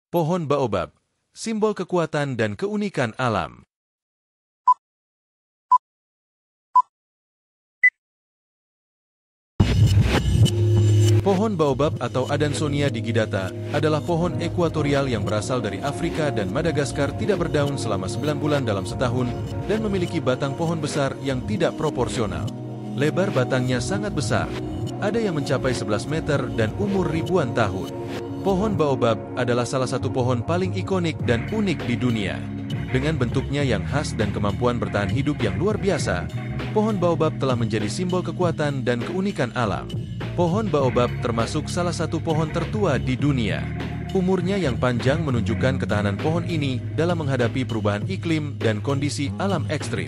Pohon baobab, simbol kekuatan dan keunikan alam. Pohon baobab atau Adansonia digitata adalah pohon ekuatorial yang berasal dari Afrika dan Madagaskar, tidak berdaun selama 9 bulan dalam setahun dan memiliki batang pohon besar yang tidak proporsional. Lebar batangnya sangat besar, ada yang mencapai 11 meter dan umur ribuan tahun. Pohon baobab adalah salah satu pohon paling ikonik dan unik di dunia. Dengan bentuknya yang khas dan kemampuan bertahan hidup yang luar biasa, pohon baobab telah menjadi simbol kekuatan dan keunikan alam. Pohon baobab termasuk salah satu pohon tertua di dunia. Umurnya yang panjang menunjukkan ketahanan pohon ini dalam menghadapi perubahan iklim dan kondisi alam ekstrim.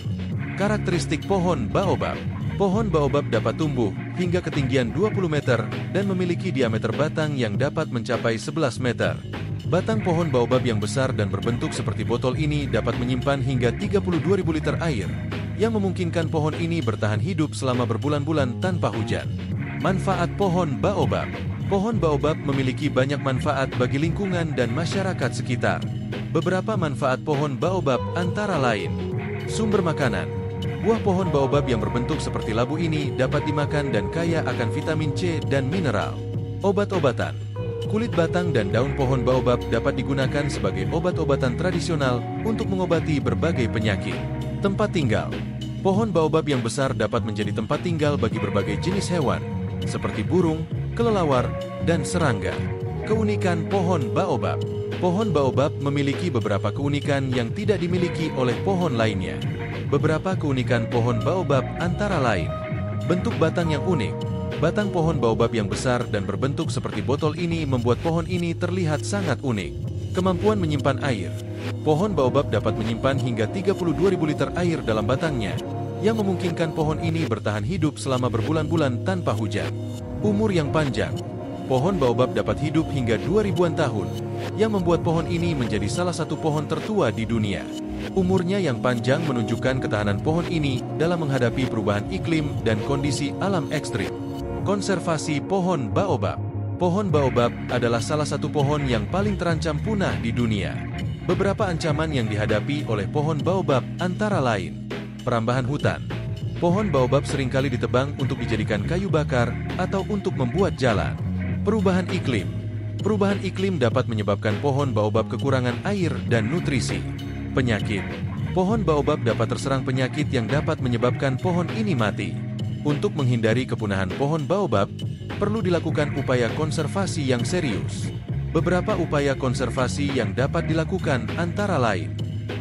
Karakteristik pohon baobab. Pohon baobab dapat tumbuh hingga ketinggian 20 meter dan memiliki diameter batang yang dapat mencapai 11 meter. Batang pohon baobab yang besar dan berbentuk seperti botol ini dapat menyimpan hingga 32.000 liter air, yang memungkinkan pohon ini bertahan hidup selama berbulan-bulan tanpa hujan. Manfaat pohon baobab. Pohon baobab memiliki banyak manfaat bagi lingkungan dan masyarakat sekitar. Beberapa manfaat pohon baobab antara lain: sumber makanan. Buah pohon baobab yang berbentuk seperti labu ini dapat dimakan dan kaya akan vitamin C dan mineral. Obat-obatan. Kulit batang dan daun pohon baobab dapat digunakan sebagai obat-obatan tradisional untuk mengobati berbagai penyakit. Tempat tinggal. Pohon baobab yang besar dapat menjadi tempat tinggal bagi berbagai jenis hewan, seperti burung, kelelawar, dan serangga. Keunikan pohon baobab. Pohon baobab memiliki beberapa keunikan yang tidak dimiliki oleh pohon lainnya. Beberapa keunikan pohon baobab antara lain: bentuk batang yang unik. Batang pohon baobab yang besar dan berbentuk seperti botol ini membuat pohon ini terlihat sangat unik. Kemampuan menyimpan air. Pohon baobab dapat menyimpan hingga 32.000 liter air dalam batangnya, yang memungkinkan pohon ini bertahan hidup selama berbulan-bulan tanpa hujan. Umur yang panjang. Pohon baobab dapat hidup hingga 2000-an tahun, yang membuat pohon ini menjadi salah satu pohon tertua di dunia. Umurnya yang panjang menunjukkan ketahanan pohon ini dalam menghadapi perubahan iklim dan kondisi alam ekstrim. Konservasi pohon baobab. Pohon baobab adalah salah satu pohon yang paling terancam punah di dunia. Beberapa ancaman yang dihadapi oleh pohon baobab antara lain: perambahan hutan. Pohon baobab seringkali ditebang untuk dijadikan kayu bakar atau untuk membuat jalan. Perubahan iklim. Perubahan iklim dapat menyebabkan pohon baobab kekurangan air dan nutrisi. Penyakit. Pohon baobab dapat terserang penyakit yang dapat menyebabkan pohon ini mati. Untuk menghindari kepunahan pohon baobab, perlu dilakukan upaya konservasi yang serius. Beberapa upaya konservasi yang dapat dilakukan antara lain: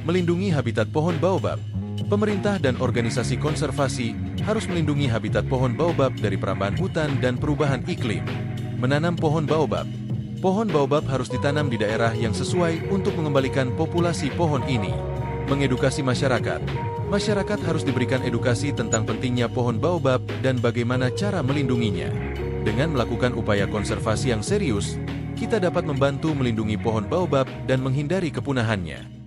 melindungi habitat pohon baobab. Pemerintah dan organisasi konservasi harus melindungi habitat pohon baobab dari perambahan hutan dan perubahan iklim. Menanam pohon baobab. Pohon baobab harus ditanam di daerah yang sesuai untuk mengembalikan populasi pohon ini. Mengedukasi masyarakat. Masyarakat harus diberikan edukasi tentang pentingnya pohon baobab dan bagaimana cara melindunginya. Dengan melakukan upaya konservasi yang serius, kita dapat membantu melindungi pohon baobab dan menghindari kepunahannya.